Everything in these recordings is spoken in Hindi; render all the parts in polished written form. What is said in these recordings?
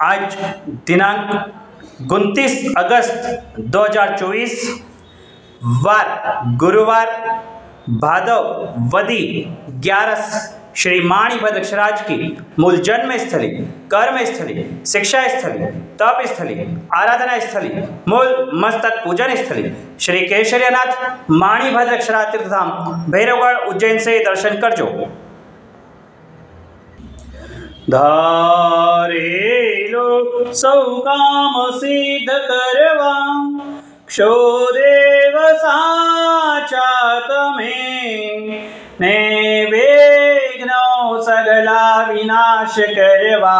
आज दिनांक 29 अगस्त 2024 वार गुरुवार भादव वदी 11 श्री माणिभद्र अक्षराज की मूल जन्म स्थली, कर्म स्थली, शिक्षा स्थली, तप स्थली, आराधना स्थली, मूल मस्तक पूजन स्थली श्री केशरीनाथ माणिभद्र अक्षराज तीर्थधाम भैरवगढ़ उज्जैन से दर्शन करजो। धारेलो सौ काम सिद्ध करवा, क्षोदेव साचा तमें, ने विघ्नो सगला विनाश करवा,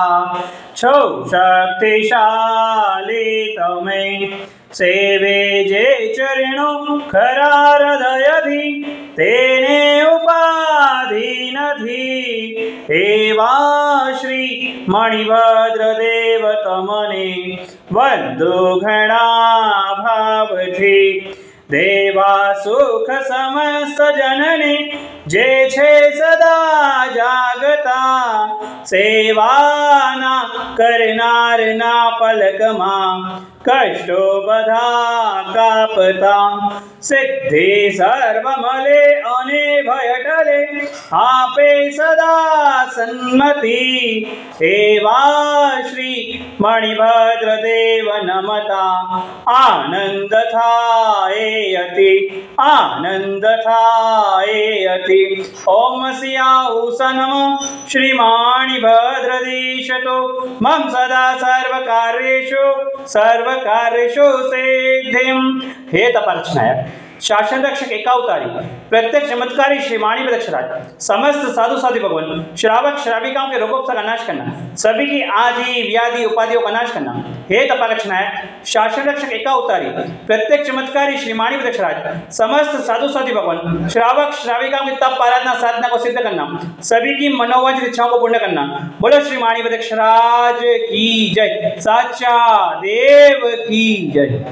छो शक्तिशाली तमें, सेवे जे चरणों खरा हृदयधि, तेने उपाधि नधि, एवा श्री मणिभद्र देव तमने, वंदो घना भावथी, देवा सुख समस्त जनने, जे छे सदा जागता, सेवाना करनार ना पलकमा, कष्टो बधा कापता, सिद्धि सर्व मले अने भय टले, आपे सदा सन्मति, एवा श्री मणिभद्र देव नमता, आनंद थाए अति, आनंद थाए अति। ओम सियाऊष नमः श्री माणिभद्रदीशतो मम सदा सर्वकार्येषु सिद्धिं। हे तपार्चनायक, शासन रक्षक एकावतारी, प्रत्यक्ष चमत्कारी श्री माणिभद्र अक्षराज, समस्त साधु साधु भगवान, श्रावक श्राविकाओं के रोगों का नाश करना, सभी की आदि व्याधि उपाधियों का नाश करना। हे तपारक्षनायक, शासन रक्षक एकावतारी, प्रत्यक्ष चमत्कारी श्री माणिभद्र अक्षराज, समस्त साधु साधु भगवान, श्रावक श्राविकाओं की तप आराधना साधना को सिद्ध करना, सभी की मनोवांछित इच्छाओं को पूर्ण करना। बोलो श्री माणिभद्र अक्षराज की जय, साचा देव की जय।